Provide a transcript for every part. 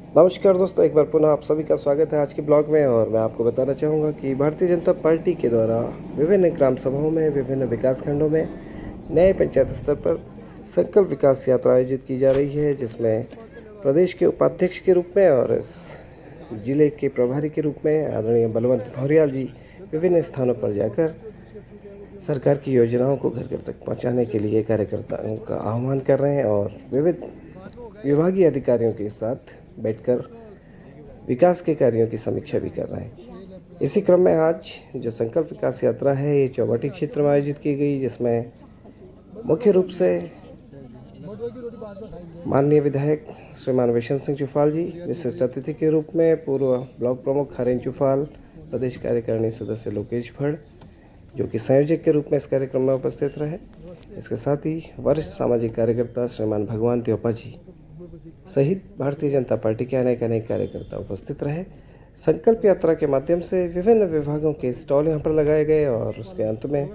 नमस्कार दोस्तों, एक बार पुनः आप सभी का स्वागत है आज के ब्लॉग में। और मैं आपको बताना चाहूँगा कि भारतीय जनता पार्टी के द्वारा विभिन्न ग्राम सभाओं में, विभिन्न विकास खंडों में नए पंचायत स्तर पर संकल्प विकास यात्रा आयोजित की जा रही है, जिसमें प्रदेश के उपाध्यक्ष के रूप में और इस जिले के प्रभारी के रूप में आदरणीय बलवंत भौरियाल जी विभिन्न स्थानों पर जाकर सरकार की योजनाओं को घर घर तक पहुंचाने के लिए कार्यकर्ताओं का आह्वान कर रहे हैं और विविध विभागीय अधिकारियों के साथ बैठकर विकास के कार्यों की समीक्षा भी कर रहे हैं। इसी क्रम में आज जो संकल्प विकास यात्रा है, ये चौबाटी क्षेत्र में आयोजित की गई, जिसमें मुख्य रूप से माननीय विधायक श्रीमान विशन सिंह चुफाल जी विशिष्ट अतिथि के रूप में, पूर्व ब्लॉक प्रमुख हरेन चुफाल, प्रदेश कार्यकारिणी सदस्य लोकेश भट्ट जो कि संयोजक के रूप में इस कार्यक्रम में उपस्थित रहे। इसके साथ ही वरिष्ठ सामाजिक कार्यकर्ता श्रीमान भगवान त्योपा जी सहित भारतीय जनता पार्टी के अनेक कार्यकर्ता उपस्थित रहे। संकल्प यात्रा के माध्यम से विभिन्न विभागों के स्टॉल यहाँ पर लगाए गए और उसके अंत में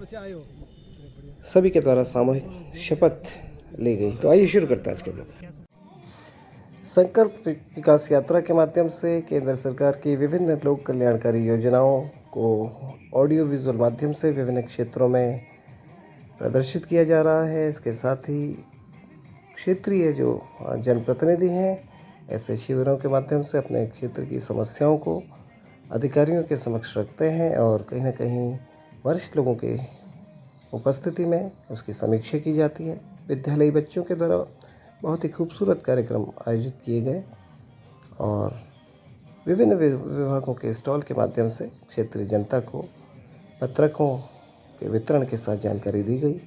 सभी के द्वारा सामूहिक शपथ ली गई। तो आइए शुरू करते हैं आज के ब्लॉग। संकल्प विकास यात्रा के माध्यम से केंद्र सरकार की विभिन्न लोक कल्याणकारी योजनाओं को ऑडियो विजुअल माध्यम से विभिन्न क्षेत्रों में प्रदर्शित किया जा रहा है। इसके साथ ही क्षेत्रीय जो जनप्रतिनिधि हैं ऐसे शिविरों के माध्यम से अपने क्षेत्र की समस्याओं को अधिकारियों के समक्ष रखते हैं और कहीं ना कहीं वरिष्ठ लोगों के उपस्थिति में उसकी समीक्षा की जाती है। विद्यालयी बच्चों के द्वारा बहुत ही खूबसूरत कार्यक्रम आयोजित किए गए और विभिन्न विभागों के स्टॉल के माध्यम से क्षेत्रीय जनता को पत्रकों के वितरण के साथ जानकारी दी गई।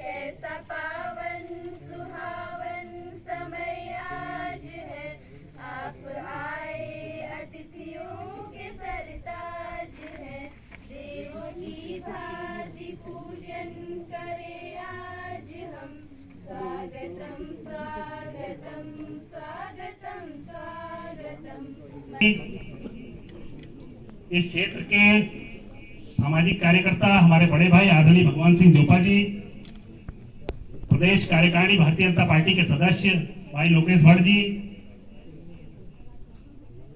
कैसा पावन सुहावन समय आज है, आप आए अतिथियों के सरताज है, देवों की भांति पूजन करे आज हम, स्वागतम स्वागतम स्वागतम स्वागतम। इस क्षेत्र के सामाजिक कार्यकर्ता हमारे बड़े भाई आदरणीय भगवान सिंह जोपा जी, प्रदेश कार्यकारिणी भारतीय जनता पार्टी के सदस्य भाई लोकेश भट्ट जी,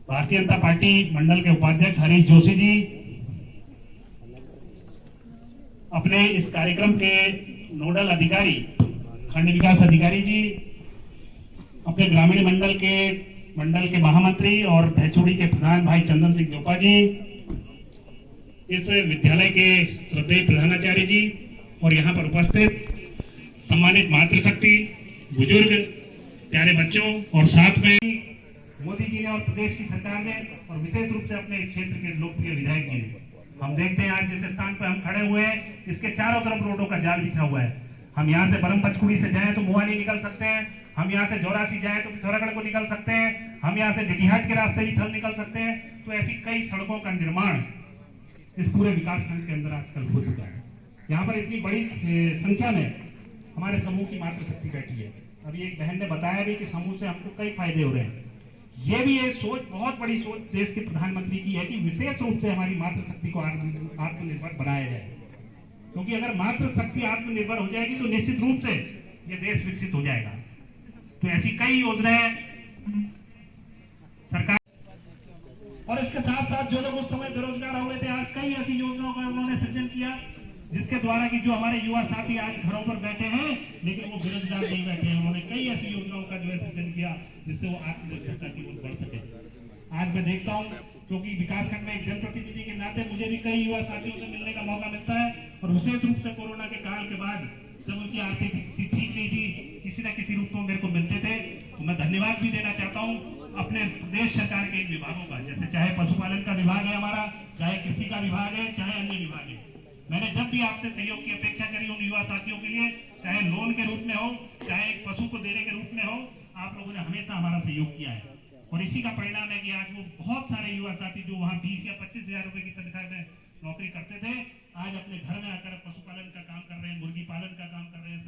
भारतीय जनता पार्टी मंडल के उपाध्यक्ष हरीश जोशी जी, अपने इस कार्यक्रम के नोडल अधिकारी खंड विकास अधिकारी जी, अपने ग्रामीण मंडल के महामंत्री और भैचोड़ी के प्रधान भाई चंदन सिंह जोपा जी, इस विद्यालय के श्रद्धेय प्रधानाचार्य जी और यहाँ पर उपस्थित सम्मानित मातृशक्ति, बुजुर्ग, प्यारे बच्चों और साथ में मोदी जी ने और प्रदेश की सरकार ने और विशेष रूप से अपने इस क्षेत्र के लोकप्रिय विधायक जी ने, हम देखते हैं आज जिस स्थान पर हम खड़े हुए हैं इसके चारों तरफ रोडों का जाल बिछा हुआ है। हम यहाँ से बरम पचकुड़ी से जाएं तो मुहानी निकल सकते हैं, हम यहाँ से जोरासी जाएं तो पिथौरागढ़ को निकल सकते हैं, हम यहाँ से जगीहाट के रास्ते भी थल निकल सकते हैं। तो ऐसी कई सड़कों का निर्माण इस पूरे विकास खंड के अंदर आजकल हो चुका है। यहाँ पर इतनी बड़ी संख्या में हमारे समूह की मातृशक्ति बैठी है। अभी एक बहन ने बताया भी कि समूह से हमको कई फायदे हो रहे हैं। ये भी एक सोच, बहुत बड़ी सोच देश के प्रधानमंत्री की है कि विशेष रूप से हमारी मातृशक्ति को आत्मनिर्भर बनाया जाए, क्योंकि अगर मातृशक्ति आत्मनिर्भर हो जाएगी तो निश्चित रूप से ये देश विकसित हो जाएगा। तो ऐसी कई योजनाएं सरकार, और इसके साथ साथ जो लोग उस समय बेरोजगार हो गए थे, आज कई ऐसी योजनाओं का उन्होंने सृजन किया जिसके द्वारा कि जो हमारे युवा साथी आज घरों पर बैठे हैं लेकिन वो बेरोजगार नहीं बैठे हैं। उन्होंने कई ऐसी योजनाओं का जो है सृजन किया जिससे वो आत्मनिर्भरता की ओर बढ़ सके। आज मैं देखता हूँ, क्योंकि विकासखंड में एक जनप्रतिनिधि के नाते मुझे भी कई युवा साथियों से मिलने का मौका मिलता है और विशेष रूप से कोरोना के काल के बाद जब उनकी आर्थिक स्थिति ठीक नहीं थी, किसी न किसी रूप में मेरे को मिलते थे, तो मैं धन्यवाद भी देना चाहता हूँ अपने प्रदेश सरकार के इन विभागों का, जैसे चाहे पशुपालन का विभाग है हमारा, चाहे कृषि का विभाग है, चाहे अन्य विभाग है। मैंने जब भी आपसे सहयोग की अपेक्षा करी उन युवा साथियों के लिए, चाहे लोन के रूप में हो, चाहे एक पशु को देने के रूप में हो, आप लोगों ने हमेशा हमारा सहयोग किया है। और इसी का परिणाम है कि आज वो बहुत सारे युवा साथी जो वहाँ 20 या 25,000 रुपए की तनख्वाह में नौकरी करते थे, आज अपने घर में आकर पशुपालन का काम कर रहे हैं, मुर्गी पालन का काम कर रहे हैं,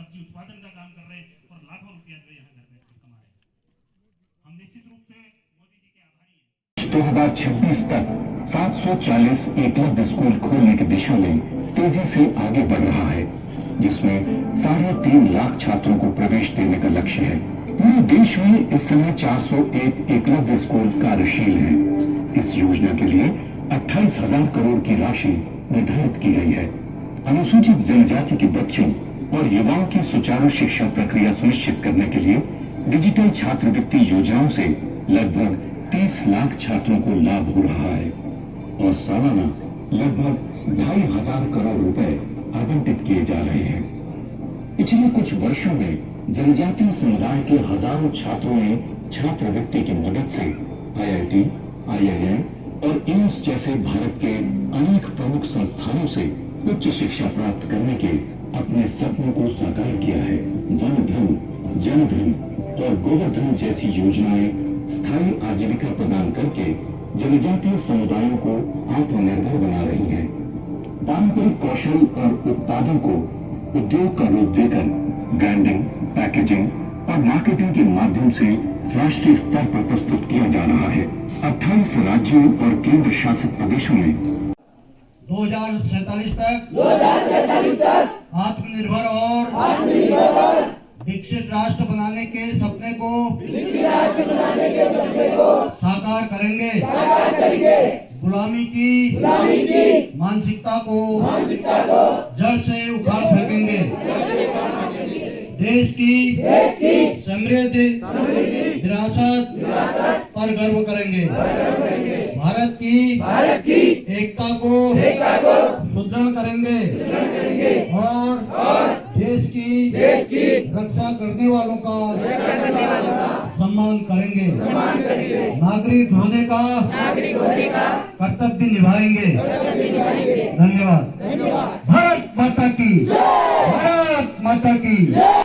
2026 तक 740 एकलव्य स्कूल खोलने की दिशा में तेजी से आगे बढ़ रहा है, जिसमें 3.5 लाख छात्रों को प्रवेश देने का लक्ष्य है। पूरे देश में इस समय 401 एकलव्य स्कूल कार्यशील हैं। इस योजना के लिए 28,000 करोड़ की राशि निर्धारित की गई है। अनुसूचित जनजाति के बच्चों और युवाओं की सुचारू शिक्षा प्रक्रिया सुनिश्चित करने के लिए डिजिटल छात्रवृत्ति योजनाओं से लगभग 30 लाख छात्रों को लाभ हो रहा है और सालाना लगभग 2,500 करोड़ रुपए आवंटित किए जा रहे हैं। पिछले कुछ वर्षों में जनजातीय समुदाय के हजारों छात्रों ने छात्रवृत्ति की मदद से IIT, IIM और एम्स जैसे भारत के अनेक प्रमुख संस्थानों से उच्च शिक्षा प्राप्त करने के अपने सपनों को साकार किया है। वन धन, जन धन और गोवर्धन जैसी योजनाएं स्थायी आजीविका प्रदान करके जनजातीय समुदायों को आत्मनिर्भर बना रही हैं। पारंपरिक कौशल और उत्पादों को उद्योग का रूप देकर ब्रांडिंग, पैकेजिंग और मार्केटिंग के माध्यम से राष्ट्रीय स्तर पर प्रस्तुत किया जा रहा है। 28 राज्यों और केंद्र शासित प्रदेशों में 2047 तक आत्मनिर्भर और विकसित राष्ट्र बनाने के सपने को साकार करेंगे। गुलामी की मानसिकता को जड़ से उखाड़ फेंकेंगे। देश की समृद्ध विरासत पर गर्व करेंगे। भारत की एकता को सुदृढ़ करेंगे और देश की रक्षा करने वालों का सम्मान करेंगे। नागरिक होने का कर्तव्य निभाएंगे। धन्यवाद। भारत माता की